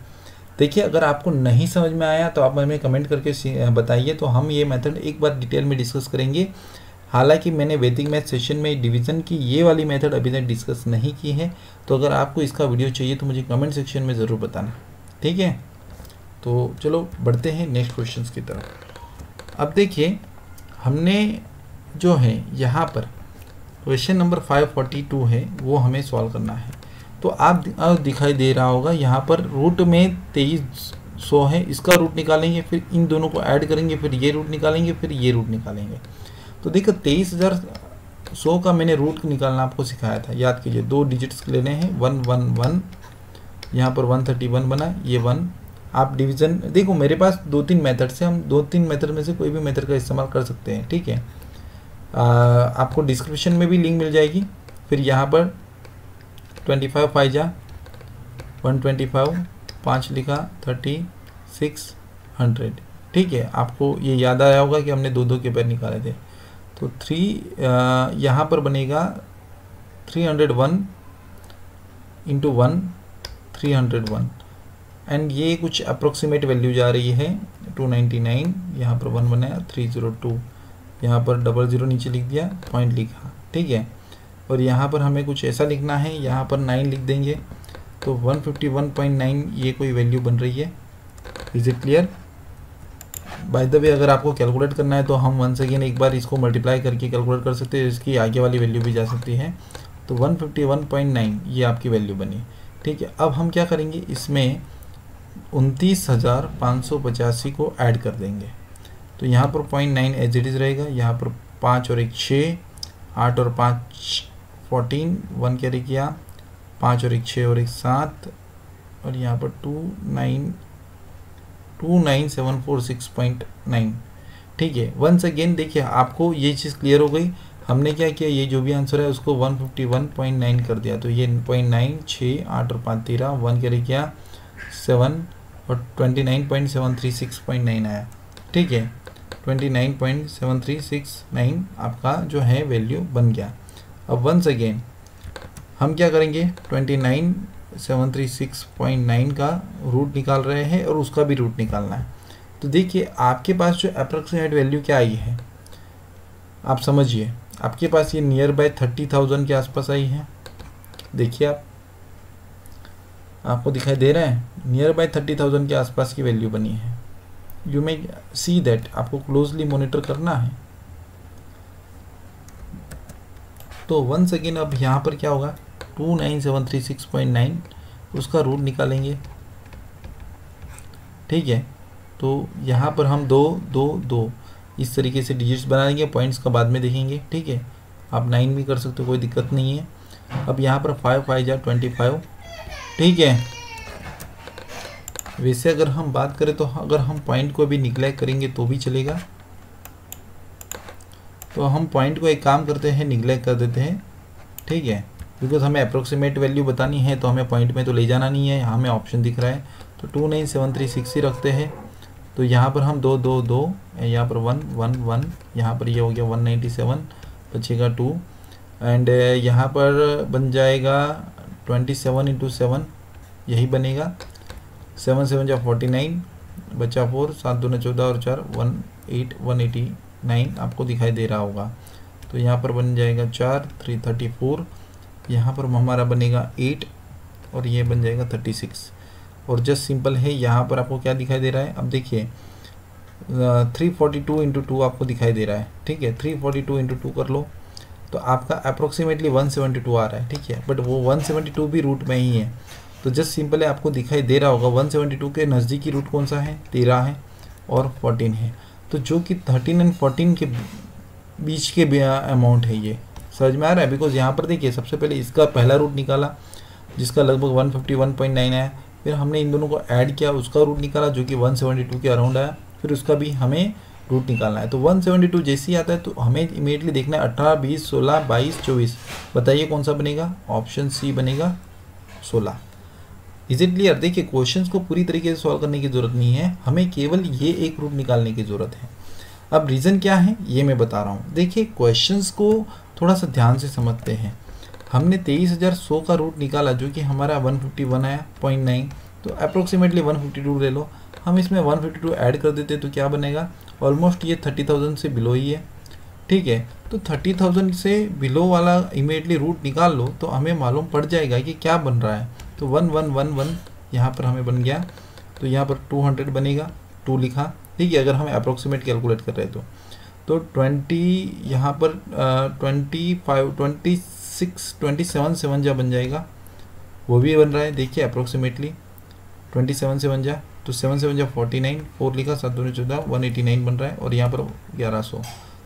देखिए अगर आपको नहीं समझ में आया तो आप हमें कमेंट करके बताइए, तो हम ये मेथड एक बार डिटेल में डिस्कस करेंगे। हालांकि मैंने वैदिक मैथ सेशन में डिवीज़न की ये वाली मेथड अभी तक डिस्कस नहीं की है, तो अगर आपको इसका वीडियो चाहिए तो मुझे कमेंट सेक्शन में ज़रूर बताना। ठीक है, तो चलो बढ़ते हैं नेक्स्ट क्वेश्चन की तरफ। अब देखिए हमने जो है यहाँ पर क्वेश्चन नंबर 542 है, वो हमें सॉल्व करना है। तो आप दिखाई दे रहा होगा यहाँ पर रूट में 2300 है, इसका रूट निकालेंगे, फिर इन दोनों को ऐड करेंगे, फिर ये रूट निकालेंगे, फिर ये रूट निकालेंगे। तो देखो 23,100 का मैंने रूट निकालना आपको सिखाया था, याद कीजिए। 2 डिजिट्स लेने हैं, 1 1 1, यहाँ पर 131 बना, ये 1। आप डिवीज़न देखो मेरे पास 2-3 मेथड से, हम 2-3 मेथड में से कोई भी मेथड का इस्तेमाल कर सकते हैं। ठीक है, आपको डिस्क्रिप्शन में भी लिंक मिल जाएगी। फिर यहाँ पर 25 5 जा 125, 5 लिखा 3600। ठीक है, आपको ये याद आया होगा कि हमने 2-2 के पैर निकाले थे। तो 3 यहाँ पर बनेगा 301 इंटू 1 301, एंड ये कुछ अप्रोक्सीमेट वैल्यू जा रही है 299। यहाँ पर 1 बनाया 302, यहाँ पर 00 नीचे लिख दिया, पॉइंट लिखा। ठीक है, और यहाँ पर हमें कुछ ऐसा लिखना है, यहाँ पर 9 लिख देंगे तो 151.9 ये कोई वैल्यू बन रही है। Is it clear? By the way अगर आपको कैलकुलेट करना है तो हम वंस अगेन एक बार इसको मल्टीप्लाई करके कैलकुलेट कर सकते हैं, इसकी आगे वाली वैल्यू भी जा सकती है। तो 151.9 ये आपकी वैल्यू बनी। ठीक है, अब हम क्या करेंगे, इसमें 29,585 को ऐड कर देंगे। तो यहाँ पर 0.9 एज इट इज़ रहेगा, यहाँ पर 5 और 1 6, 8 और 5 14, 1 कैरी किया, 5 और 1 6 और 1 7, और यहाँ पर 29746.9। ठीक है, वंस अगेन देखिए आपको ये चीज़ क्लियर हो गई। हमने क्या किया, ये जो भी आंसर है उसको 151.9 कर दिया। तो ये 0.9 6 8 और 5 13, 1 कैरी किया 7 और 29.736.9 आया। ठीक है, 29.7369 आपका जो है वैल्यू बन गया। अब वंस अगेन हम क्या करेंगे, 29,736.9 का रूट निकाल रहे हैं और उसका भी रूट निकालना है। तो देखिए आपके पास जो अप्रॉक्सीमेट वैल्यू क्या आई है, आप समझिए, आपके पास ये नियर बाय 30,000 के आसपास आई है। देखिए आपको दिखाई दे रहा है, नियर बाय 30,000 के आसपास की वैल्यू बनी है। यू मे सी दैट, आपको क्लोजली मॉनिटर करना है। तो वंस अगेन अब यहाँ पर क्या होगा, 29,736.9 उसका रूट निकालेंगे। ठीक है, तो यहाँ पर हम 2 2 2 इस तरीके से डिजिट्स बना देंगे, पॉइंट्स का बाद में देखेंगे। ठीक है, आप 9 भी कर सकते हो, कोई दिक्कत नहीं है। अब यहाँ पर 5 5 जा 25। ठीक है, वैसे अगर हम बात करें तो अगर हम पॉइंट को भी निगलेक्ट करेंगे तो भी चलेगा। तो हम पॉइंट को एक काम करते हैं, निगलेक्ट कर देते हैं। ठीक है, बिकॉज हमें अप्रोक्सीमेट वैल्यू बतानी है तो हमें पॉइंट में तो ले जाना नहीं है। हमें ऑप्शन दिख रहा है तो 29,736 ही रखते हैं। तो यहाँ पर हम 2 2 2, यहाँ पर 1 1 1, यहाँ पर ये हो गया 197, बचेगा 2, एंड यहाँ पर बन जाएगा 27 × 7 यही बनेगा। 7 7 जा 49, बचा 4, 7 2 14 और 4 189 आपको दिखाई दे रहा होगा। तो यहाँ पर बन जाएगा 4 334, यहाँ पर हमारा बनेगा 8 और ये बन जाएगा 36। और जस्ट सिंपल है, यहाँ पर आपको क्या दिखाई दे रहा है, अब देखिए 342 × 2 आपको दिखाई दे रहा है। ठीक है, 342 × 2 कर लो तो आपका अप्रोक्सीमेटली 172 आ रहा है। ठीक है, बट वो 172 भी रूट में ही है। तो जस्ट सिंपल है, आपको दिखाई दे रहा होगा 172 के नज़दीकी रूट कौन सा है, 13 है और 14 है। तो जो कि 13 और 14 के बीच के अमाउंट है, ये समझ में आ रहा है। बिकॉज यहाँ पर देखिए सबसे पहले इसका पहला रूट निकाला जिसका लगभग 151.9 आया, फिर हमने इन दोनों को ऐड किया, उसका रूट निकाला जो कि 172 के अराउंड आया, फिर उसका भी हमें रूट निकालना है। तो 172 जैसे ही आता है तो हमें इमीडिएटली देखना है 18 20 16 22 24, बताइए कौन सा बनेगा, ऑप्शन सी बनेगा 16। Is it clear? देखिए क्वेश्चंस को पूरी तरीके से सॉल्व करने की ज़रूरत नहीं है, हमें केवल ये एक रूट निकालने की ज़रूरत है। अब रीज़न क्या है ये मैं बता रहा हूँ। देखिए क्वेश्चंस को थोड़ा सा ध्यान से समझते हैं। हमने 23,100 का रूट निकाला जो कि हमारा 151 आया 0.9, तो अप्रोक्सीमेटली 152 ले लो। हम इसमें 152 ऐड कर देते तो क्या बनेगा, ऑलमोस्ट ये 30,000 से बिलो ही है। ठीक है, तो 30,000 से बिलो वाला इमीडिएटली रूट निकाल लो तो हमें मालूम पड़ जाएगा कि क्या बन रहा है। तो 1111 यहाँ पर हमें बन गया, तो यहाँ पर 200 बनेगा, 2 लिखा। ठीक है, अगर हम अप्रोक्सीमेट कैलकुलेट कर रहे हैं तो 20 यहाँ पर 25 26 27 7 जा बन जाएगा, वो भी बन रहा है। देखिए अप्रोक्सीमेटली 27 7 जा, तो 7 7 जा 49, 4 लिखा, 7 2 14, 189 बन रहा है। और यहाँ पर 1100,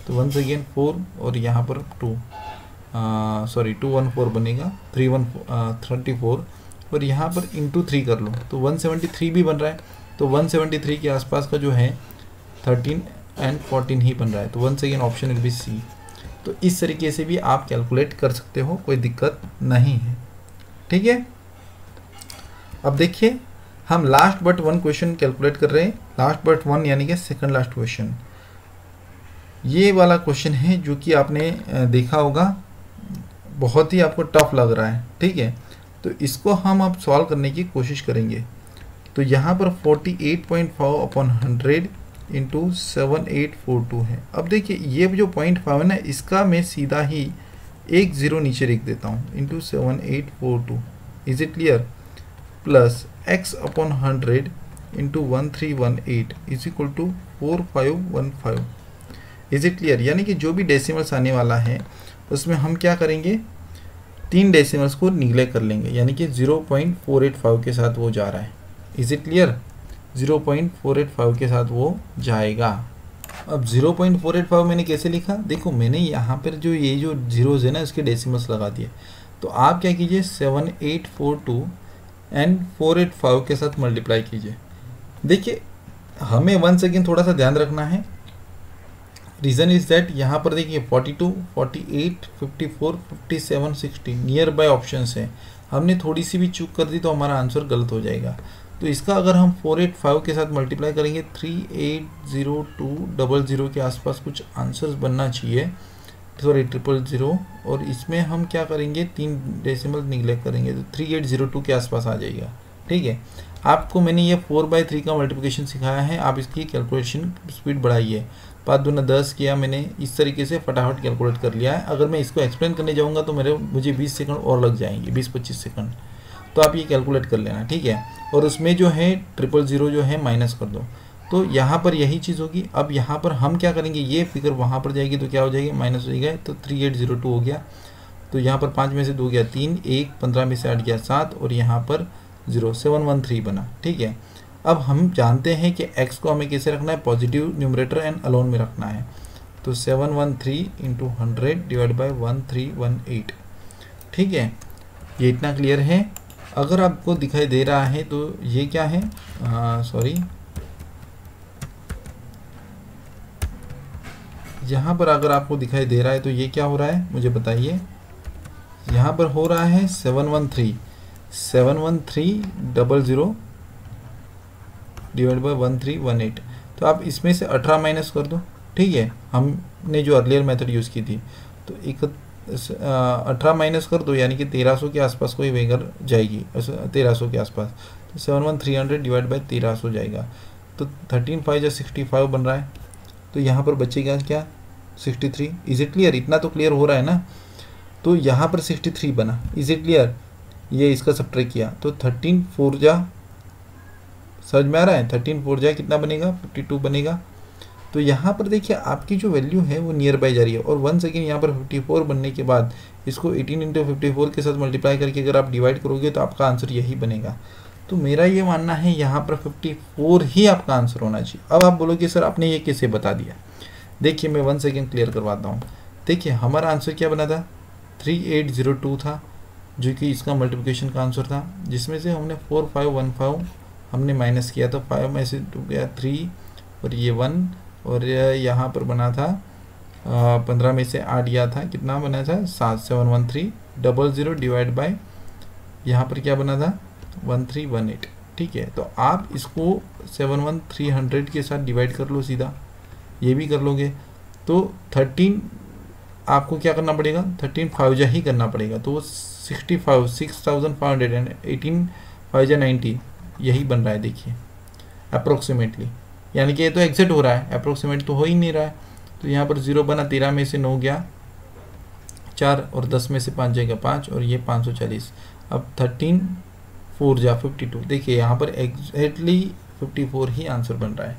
तो वंस अगेन 4 और यहाँ पर 214 बनेगा, 34 और यहाँ पर इंटू 3 कर लो तो 173 भी बन रहा है। तो 173 के आसपास का जो है 13 और 14 ही बन रहा है। तो once again option will be C. तो इस तरीके से भी आप कैलकुलेट कर सकते हो, कोई दिक्कत नहीं है। ठीक है, अब देखिए हम last but one question calculate कर रहे हैं। लास्ट बट वन यानी कि सेकंड लास्ट क्वेश्चन, ये वाला क्वेश्चन है जो कि आपने देखा होगा, बहुत ही आपको टफ लग रहा है। ठीक है, तो इसको हम अब सॉल्व करने की कोशिश करेंगे। तो यहाँ पर 48.5/100 × 7842 है। अब देखिए ये जो 0.5 है ना, इसका मैं सीधा ही एक ज़ीरो नीचे लिख देता हूँ, into 7842, is it clear, plus x upon 100 into 1318 is equal to 4515, is it clear. यानी कि जो भी डेसिमल्स आने वाला है उसमें हम क्या करेंगे, 3 डेसिमल्स को निगलेक्ट कर लेंगे, यानी कि 0.485 के साथ वो जा रहा है, इज इट क्लियर, 0.485 के साथ वो जाएगा। अब 0.485 मैंने कैसे लिखा, देखो मैंने यहाँ पर जो ये जो जीरोज़ है ना इसके डेसिमल्स लगा दिए। तो आप क्या कीजिए 7842 एंड 485 के साथ मल्टीप्लाई कीजिए। देखिए हमें वन सेकेंड थोड़ा सा ध्यान रखना है, रीज़न इज़ दैट यहाँ पर देखिए 42, 48, 54, 57, 60 नियर बाय ऑप्शन है, हमने थोड़ी सी भी चूक कर दी तो हमारा आंसर गलत हो जाएगा। तो इसका अगर हम 485 के साथ मल्टीप्लाई करेंगे 380200 के आसपास कुछ आंसर्स बनना चाहिए, सॉरी 000, और इसमें हम क्या करेंगे 3 डेसिमल निगलेक्ट करेंगे तो 3802 के आसपास आ जाएगा। ठीक है, आपको मैंने ये 4/3 का मल्टीप्लिकेशन सिखाया है, आप इसकी कैलकुलेशन स्पीड बढ़ाइए। 5 दूना 10 किया मैंने, इस तरीके से फटाफट कैलकुलेट कर लिया है। अगर मैं इसको एक्सप्लेन करने जाऊँगा तो मुझे 20 सेकंड और लग जाएंगे, 20-25 सेकंड, तो आप ये कैलकुलेट कर लेना। ठीक है, और उसमें जो है 000 जो है माइनस कर दो, तो यहाँ पर यही चीज़ होगी। अब यहाँ पर हम क्या करेंगे, ये फिगर वहाँ पर जाएगी तो क्या हो जाएगी, माइनस हो जाएगा, तो 3802 हो गया। तो यहाँ पर 5 में से 2 गया 3, 1 15 में से 8 गया 7, और यहाँ पर 0 713 बना। ठीक है, अब हम जानते हैं कि x को हमें कैसे रखना है, पॉजिटिव न्यूमरेटर एंड अलोन में रखना है। तो 713 इंटू 100 डिवाइड बाई 1318। ठीक है, ये इतना क्लियर है। अगर आपको दिखाई दे रहा है तो ये क्या है, सॉरी, यहाँ पर अगर आपको दिखाई दे रहा है तो ये क्या हो रहा है मुझे बताइए। यहाँ पर हो रहा है 71300 डिवाइड बाई 1318। तो आप इसमें से 18 माइनस कर दो। ठीक है, हमने जो अर्लियर मेथड यूज़ की थी, तो 18 माइनस कर दो, यानी कि 1300 के आसपास कोई वेगर जाएगी, 1300 के आसपास। तो 71300 डिवाइड बाई 1300 जाएगा, तो 13×5 = 65 बन रहा है। तो यहाँ पर बचेगा क्या, 63। इज इट क्लियर, इतना तो क्लियर हो रहा है ना। तो यहाँ पर 63 बना, इज इट क्लियर। ये इसका सब्ट्रैक्ट किया तो 13×4 जा, समझ में आ रहा है, 13×4 जा कितना बनेगा, 52 बनेगा। तो यहाँ पर देखिए आपकी जो वैल्यू है वो नियर बाय जा रही है। और 1 सेकेंड यहाँ पर 54 बनने के बाद इसको 18 × 54 के साथ मल्टीप्लाई करके अगर आप डिवाइड करोगे तो आपका आंसर यही बनेगा। तो मेरा ये मानना है यहाँ पर 54 ही आपका आंसर होना चाहिए। अब आप बोलोगे सर आपने ये कैसे बता दिया, देखिए मैं 1 सेकेंड क्लियर करवाता हूँ। देखिए हमारा आंसर क्या बना था, 3802 था, जो कि इसका मल्टीप्लिकेशन का आंसर था, जिसमें से हमने 4515 हमने माइनस किया, तो 5 में से 2 गया 3 और ये 1, और यहाँ पर बना था 15 में से 8 गया था, कितना बना था 71300 डिवाइड बाय यहाँ पर क्या बना था 1318। ठीक है, तो आप इसको 71300 के साथ डिवाइड कर लो, सीधा ये भी कर लोगे तो 13 आपको क्या करना पड़ेगा, 13×5 जा ही करना पड़ेगा, तो वो 65 6500 एंड 18×5 = 90 यही बन रहा है। देखिए अप्रोक्सीमेटली, यानी कि ये तो एग्जैक्ट हो रहा है, अप्रोक्सीमेट तो हो ही नहीं रहा है। तो यहाँ पर 0 बना, 13 में से 9 गया 4, और 10 में से 5 जाएगा 5, और ये 540। अब 13×4 जा 52। देखिए यहाँ पर एग्जैक्टली 54 ही आंसर बन रहा है।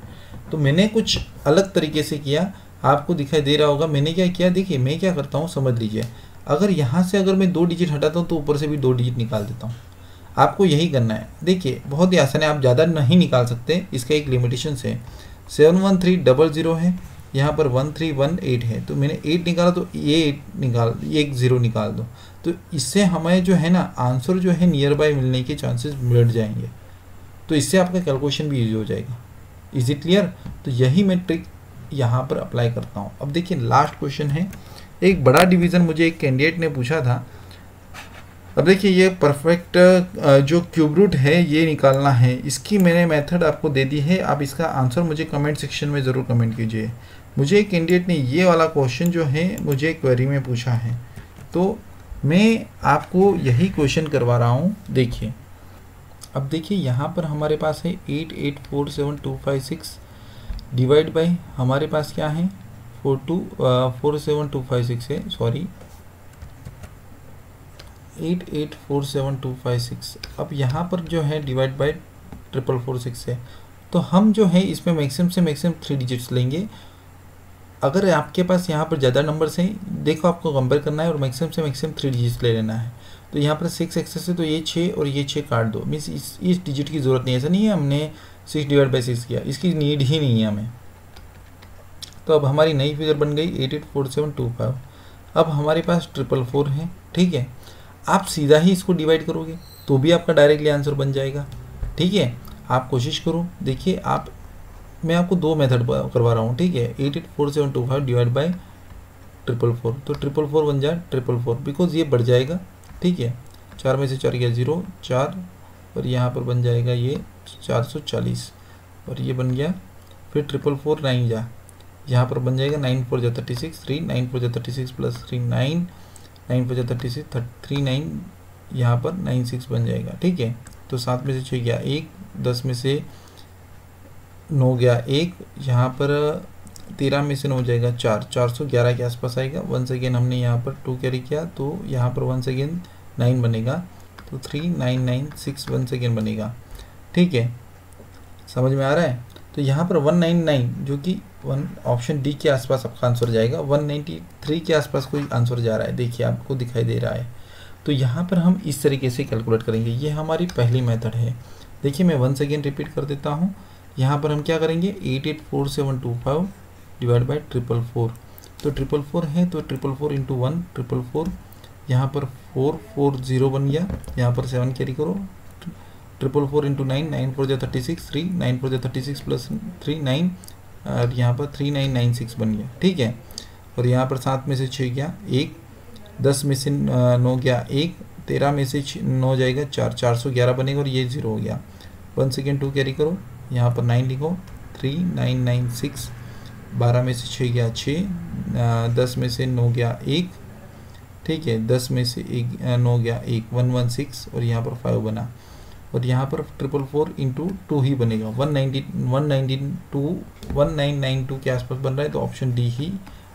तो मैंने कुछ अलग तरीके से किया, आपको दिखाई दे रहा होगा मैंने क्या किया। देखिए मैं क्या करता हूँ समझ लीजिए, अगर यहाँ से अगर मैं 2 डिजिट हटाता हूँ तो ऊपर से भी 2 डिजिट निकाल देता हूँ। आपको यही करना है। देखिए बहुत ही आसान है, आप ज़्यादा नहीं निकाल सकते, इसका एक लिमिटेशन है। 71300 है, यहाँ पर 1318 है, तो मैंने 8 निकाला तो ये 8 निकाल, ये एक 0 निकाल दो, तो इससे हमें जो है ना आंसर जो है नियर बाय मिलने के चांसेस बढ़ जाएंगे। तो इससे आपका कैलकुलेशन भी ईजी हो जाएगा। Is it clear. तो यही मैं ट्रिक यहाँ पर अप्लाई करता हूँ। अब देखिए लास्ट क्वेश्चन है, एक बड़ा डिवीज़न मुझे एक कैंडिडेट ने पूछा था। अब देखिए ये परफेक्ट जो क्यूब रूट है ये निकालना है, इसकी मैंने मेथड आपको दे दी है। आप इसका आंसर मुझे कमेंट सेक्शन में ज़रूर कमेंट कीजिए। मुझे एक कैंडिडेट ने ये वाला क्वेश्चन जो है मुझे क्वेरी में पूछा है, तो मैं आपको यही क्वेश्चन करवा रहा हूँ। देखिए अब देखिए यहाँ पर हमारे पास है 8847,256 डिवाइड बाई हमारे पास क्या है 47256 है, सॉरी 884726। अब यहाँ पर जो है डिवाइड बाय 4446 है, तो हम जो है इसमें मैक्सिमम से मैक्सिमम 3 डिजिट्स लेंगे। अगर आपके पास यहाँ पर ज़्यादा नंबर्स हैं, देखो आपको कंपेयर करना है और मैक्सिमम से मैक्सिमम 3 डिजिट्स ले लेना है। तो यहाँ पर 6 एक्सेस है तो ये 6 और ये 6 काट दो, मीन्स इस डिजिट की ज़रूरत नहीं है। ऐसा नहीं है हमने 6 डिवाइड बाई 6 किया, इसकी नीड ही नहीं है हमें। तो अब हमारी नई फिगर बन गई 884725। अब हमारे पास 444 है, ठीक है। आप सीधा ही इसको डिवाइड करोगे तो भी आपका डायरेक्टली आंसर बन जाएगा, ठीक है। आप कोशिश करो, देखिए आप, मैं आपको 2 मेथड करवा रहा हूँ, ठीक है। 884725 डिवाइड बाई 444, तो 444 बन जाए 444, बिकॉज ये बढ़ जाएगा, ठीक है। 4 में से 4 गया 0, 4 और यहाँ पर बन जाएगा ये 440 और ये बन गया फिर 444 9 जा, यहाँ पर बन जाएगा 9 4 जा 36, 3 9 4 जा 36 प्लस 3 9 9 4 जा 36 39, यहाँ पर 96 बन जाएगा, ठीक है। तो 7 में से 6 गया 1, 10 में से 9 गया 1, यहाँ पर 13 में से 9 हो जाएगा 4, 411 के आसपास आएगा। वंस अगेन हमने यहाँ पर 2 कैरी किया तो यहाँ पर वंस अगेन 9 बनेगा, तो 3996 वंस अगेन बनेगा, ठीक है। समझ में आ रहा है। तो यहाँ पर 199 जो कि ऑप्शन डी के आसपास आपका आंसर जाएगा, 193 के आसपास कोई आंसर जा रहा है, देखिए आपको दिखाई दे रहा है। तो यहाँ पर हम इस तरीके से कैलकुलेट करेंगे, ये हमारी पहली मेथड है। देखिए मैं वंस अगेन रिपीट कर देता हूँ। यहाँ पर हम क्या करेंगे 884725 डिवाइड बाई 444, तो 444 है तो 444 इंटू 1 444, यहाँ पर 440 बन गया, यहाँ पर 7 कैरी करो, 444 इंटू 9 9 4 जा 36, 3 9 4 जा 36 प्लस 3 9 और यहाँ पर 3996 बन गया, ठीक है। और यहाँ पर 7 में से 6 गया 1, 10 में से 9 गया 1, 13 में से 9 जाएगा 4, 411 बनेगा और ये 0 हो गया। 1 सेकेंड 2 कैरी करो, यहाँ पर 9 लिखो, 3996, 12 में से 6 गया 6, 10 में से 9 गया 1, ठीक है, 10 में से 9 गया 1, 116 और यहाँ पर 5 बना। और यहाँ पर 444 इंटू 2 ही बनेगा, 1992 के आसपास बन रहा है, तो ऑप्शन डी ही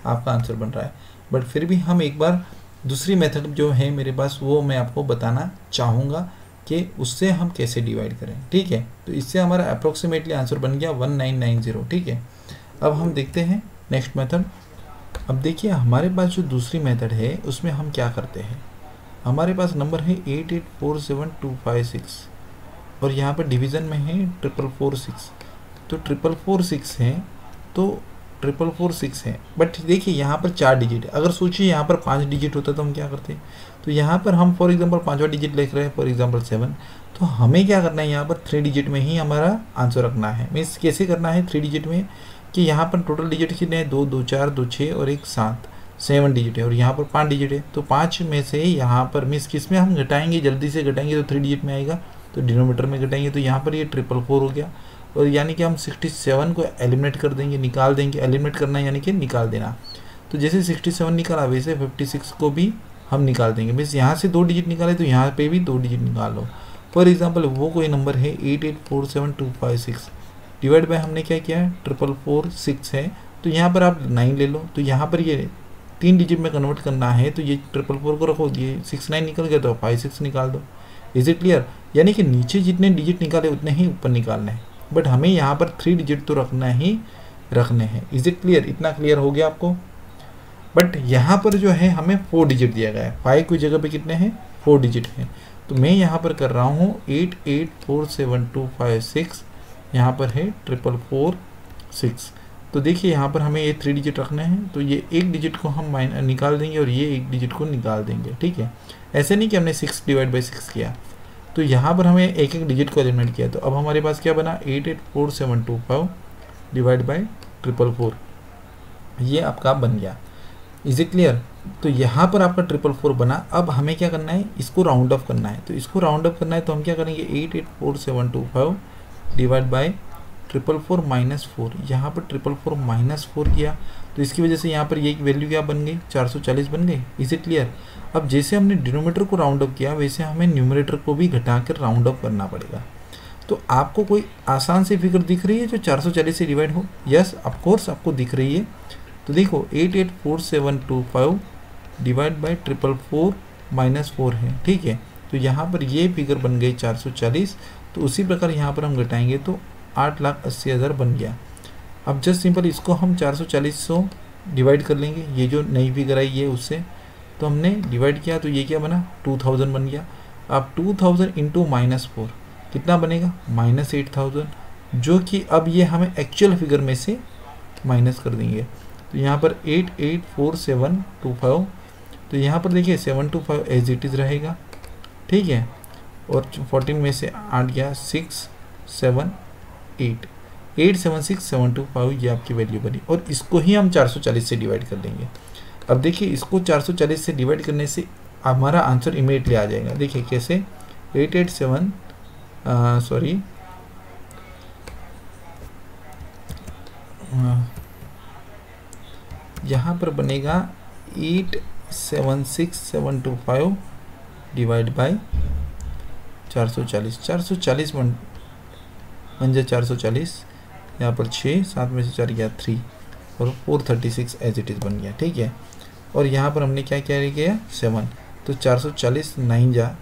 आपका आंसर बन रहा है। बट फिर भी हम एक बार दूसरी मेथड जो है मेरे पास वो मैं आपको बताना चाहूँगा कि उससे हम कैसे डिवाइड करें, ठीक है। तो इससे हमारा अप्रोक्सीमेटली आंसर बन गया 1990, ठीक है। अब हम देखते हैं नेक्स्ट मेथड। अब देखिए हमारे पास जो दूसरी मेथड है उसमें हम क्या करते हैं, हमारे पास नंबर है 884725 और यहाँ पर डिवीज़न में है 4446, तो 4446 है तो 4446 है। बट देखिए यहाँ पर 4 डिजिट है, अगर सोचिए यहाँ पर 5 डिजिट होता तो हम क्या करते, तो यहाँ पर हम फॉर एग्जांपल 5वां डिजिट लिख रहे हैं, फॉर एग्जांपल 7, तो हमें क्या करना है यहाँ पर 3 डिजिट में ही हमारा आंसर रखना है। मीन्स कैसे करना है 3 डिजिट में, कि यहाँ पर टोटल डिजिट कितने हैं 2 2 4 2 6 और 1 7, 7 डिजिट है और यहाँ पर 5 डिजिट है, तो 5 में से यहाँ पर मीन्स किस में हम घटाएंगे, जल्दी से घटाएंगे तो 3 डिजिट में आएगा, तो डिनोमीटर में घटाएंगे तो यहाँ पर ये 444 हो गया। और यानी कि हम 67 को एलिमिनेट कर देंगे, निकाल देंगे, एलिमिनेट करना यानी कि निकाल देना। तो जैसे 67 निकाला वैसे 56 को भी हम निकाल देंगे, मीन्स यहाँ से 2 डिजिट निकाले तो यहाँ पे भी 2 डिजिट निकाल लो। फॉर एग्जांपल वो कोई नंबर है 884725 डिवाइड बाय हमने क्या किया है 4446 है, तो यहाँ पर आप 9 ले लो, तो यहाँ पर ये 3 डिजिट में कन्वर्ट करना है, तो ये 444 को रखो, ये 69 निकल गया तो 56 निकाल दो। Is it clear. यानी कि नीचे जितने डिजिट निकाले उतने ही ऊपर निकालने हैं, बट हमें यहाँ पर 3 डिजिट तो रखने हैं। इज इट क्लियर, इतना क्लियर हो गया आपको। बट यहाँ पर जो है हमें 4 डिजिट दिया गया है, 5 की जगह पे कितने हैं 4 डिजिट हैं, तो मैं यहाँ पर कर रहा हूँ 884725 यहाँ पर है 4446। तो देखिए यहाँ पर हमें ये 3 डिजिट रखने हैं, तो ये 1 डिजिट को हम निकाल देंगे और ये 1 डिजिट को निकाल देंगे, ठीक है। ऐसे नहीं कि हमने 6 डिवाइड बाई 6 किया, तो यहाँ पर हमें एक डिजिट को एलिमिनेट किया, तो अब हमारे पास क्या बना 884725 डिवाइड बाई 444, ये आपका बन गया। Is it clear. तो यहाँ पर आपका 444 बना। अब हमें क्या करना है, इसको राउंड ऑफ करना है, तो इसको राउंड ऑफ करना है तो हम क्या करेंगे 884725 डिवाइड बाई 444 माइनस 4, यहाँ पर 444 माइनस 4 किया, तो इसकी वजह से यहाँ पर ये वैल्यू क्या बन गई 440 बन गई। Is it clear. अब जैसे हमने डिनोमीटर को राउंड अप किया वैसे हमें न्यूमरेटर को भी घटाकर राउंड अप करना पड़ेगा। तो आपको कोई आसान सी फिगर दिख रही है जो 440 से डिवाइड हो? यस ऑफ कोर्स आपको दिख रही है। तो देखो 884725 डिवाइड बाई 444 -4 है, ठीक है। तो यहाँ पर ये फिगर बन गई 440। तो उसी प्रकार यहाँ पर हम घटाएंगे तो 8,80,000 बन गया। अब जस्ट सिंपल इसको हम 440 से डिवाइड कर लेंगे, ये जो नई फिगर आई है उससे। तो हमने डिवाइड किया तो ये क्या बना, 2000 बन गया। अब 2000 इंटू -4 कितना बनेगा, -8,000, जो कि अब ये हमें एक्चुअल फिगर में से माइनस कर देंगे। तो यहाँ पर 884725, तो यहाँ पर देखिए 725 एज इट इज़ रहेगा, ठीक है। और 14 में से 8 गया, 876,725 ये आपकी वैल्यू बनी। और इसको ही हम 440 से डिवाइड कर देंगे। अब देखिए इसको 440 से डिवाइड करने से हमारा आंसर इमीडिएटली आ जाएगा। देखिए कैसे, 887 सॉरी यहाँ पर बनेगा 876725 डिवाइड बाय 440। 440 बन जाए 440, यहाँ पर 6, 7 में से 4 गया 3 और 436 एज इट इज़ बन गया, ठीक है। और यहाँ पर हमने क्या क्या किया, 7, तो 440 9 जा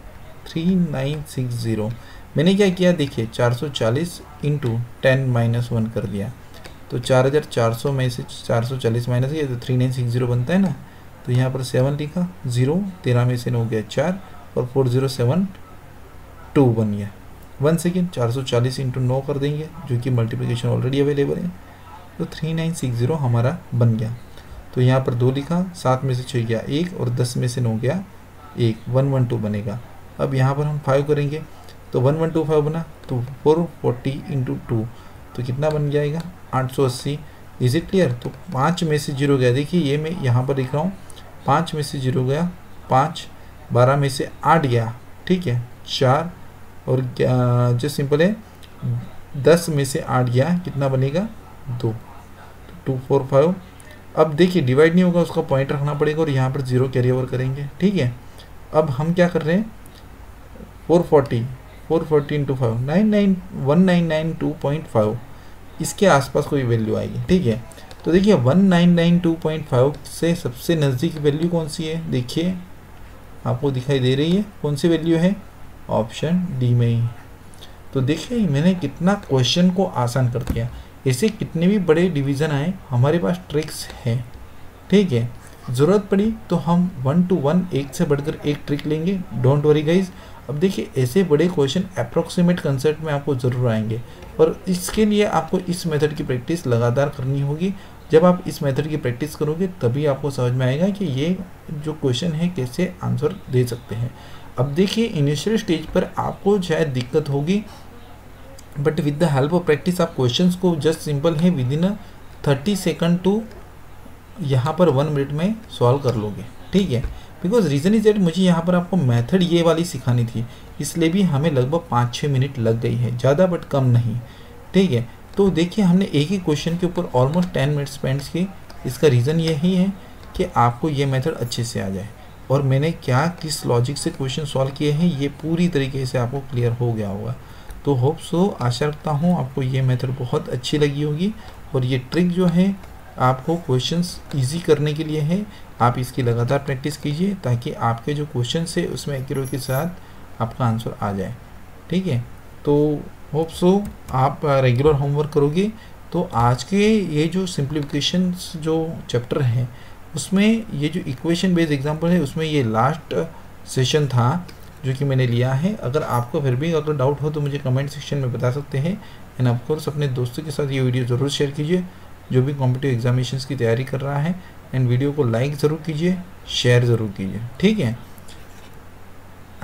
3960। मैंने क्या किया, देखिए 440 इंटू 10 -1 कर दिया। तो 4400 में से 440 माइनस किया तो 3960 बनता है ना। तो यहाँ पर 7 लिखा, 0 13 में से 9 गया 4 और 4072 बन गया। 1 सेकेंड, 440 इंटू 9 कर देंगे, जो कि मल्टीप्लिकेशन ऑलरेडी अवेलेबल है। तो 3960 हमारा बन गया। तो यहाँ पर 2 लिखा, 7 में से 6 गया 1 और 10 में से 9 गया 1, 112 बनेगा। अब यहाँ पर हम 5 करेंगे तो 1125 बना। तो 440 इंटू 2 तो कितना बन जाएगा, 880। Is it clear. तो 5 में से 0 गया, देखिए ये मैं यहाँ पर लिख रहा हूँ, 5 में से 0 गया 5, 12 में से 8 गया, ठीक है 4 और जो सिंपल है 10 में से 8 गया, कितना बनेगा 2, 245। अब देखिए डिवाइड नहीं होगा, उसका पॉइंट रखना पड़ेगा और यहाँ पर 0 कैरी ओवर करेंगे, ठीक है। अब हम क्या कर रहे हैं, 440 इंटू 5 1992.5, इसके आसपास कोई वैल्यू आएगी, ठीक है। तो देखिए 1992.5 से सबसे नज़दीक वैल्यू कौन सी है, देखिए आपको दिखाई दे रही है, कौन सी वैल्यू है, ऑप्शन डी में ही। तो देखिए मैंने कितना क्वेश्चन को आसान कर दिया। ऐसे कितने भी बड़े डिवीज़न आए, हमारे पास ट्रिक्स है, ठीक है। ज़रूरत पड़ी तो हम 1 to 1 एक से बढ़कर एक ट्रिक लेंगे, डोंट वरी गाइज। अब देखिए ऐसे बड़े क्वेश्चन अप्रॉक्सीमेट कंसेप्ट में आपको ज़रूर आएंगे और इसके लिए आपको इस मेथड की प्रैक्टिस लगातार करनी होगी। जब आप इस मेथड की प्रैक्टिस करोगे तभी आपको समझ में आएगा कि ये जो क्वेश्चन है कैसे आंसर दे सकते हैं। अब देखिए इनिशियल स्टेज पर आपको शायद दिक्कत होगी, but with the help of practice आप क्वेश्चंस को जस्ट सिंपल है विद इन 30 सेकंड टू यहाँ पर 1 मिनट में सॉल्व कर लोगे, ठीक है। बिकॉज रीज़न इज दैट मुझे यहाँ पर आपको मेथड ये वाली सिखानी थी, इसलिए भी हमें लगभग 5-6 मिनट लग गई है, ज़्यादा बट कम नहीं, ठीक है। तो देखिए हमने एक ही क्वेश्चन के ऊपर ऑलमोस्ट 10 मिनट स्पेंड की। इसका रीज़न यही है कि आपको ये मेथड अच्छे से आ जाए और मैंने क्या किस लॉजिक से क्वेश्चन सॉल्व किए हैं ये पूरी तरीके से आपको क्लियर हो गया होगा। तो होप सो, आशा रखता हूँ आपको ये मेथड बहुत अच्छी लगी होगी और ये ट्रिक जो है आपको क्वेश्चंस इजी करने के लिए है। आप इसकी लगातार प्रैक्टिस कीजिए ताकि आपके जो क्वेश्चंस है उसमें एक्यूरेसी के साथ आपका आंसर आ जाए, ठीक है। तो होप सो आप रेगुलर होमवर्क करोगे तो आज के ये जो सिंप्लीफिकेशन जो चैप्टर है उसमें ये जो इक्वेशन बेस्ड एग्जांपल है उसमें ये लास्ट सेशन था जो कि मैंने लिया है। अगर आपको फिर भी अगर डाउट हो तो मुझे कमेंट सेक्शन में बता सकते हैं एंड ऑफ कोर्स अपने दोस्तों के साथ ये वीडियो ज़रूर शेयर कीजिए जो भी कॉम्पिटिटिव एग्जामिनेशंस की तैयारी कर रहा है। एंड वीडियो को लाइक ज़रूर कीजिए, शेयर ज़रूर कीजिए, ठीक है।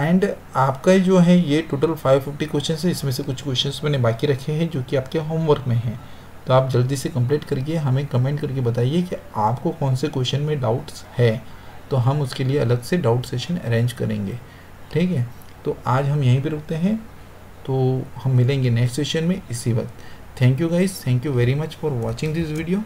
एंड आपका जो है ये टोटल 550 क्वेश्चन है, इसमें से कुछ क्वेश्चंस मैंने बाकी रखे हैं जो कि आपके होमवर्क में हैं। तो आप जल्दी से कंप्लीट करके हमें कमेंट करके बताइए कि आपको कौन से क्वेश्चन में डाउट्स है, तो हम उसके लिए अलग से डाउट सेशन अरेंज करेंगे, ठीक है। तो आज हम यहीं पे रुकते हैं, तो हम मिलेंगे नेक्स्ट सेशन में इसी वक्त। Thank you guys, thank you very much for watching this video.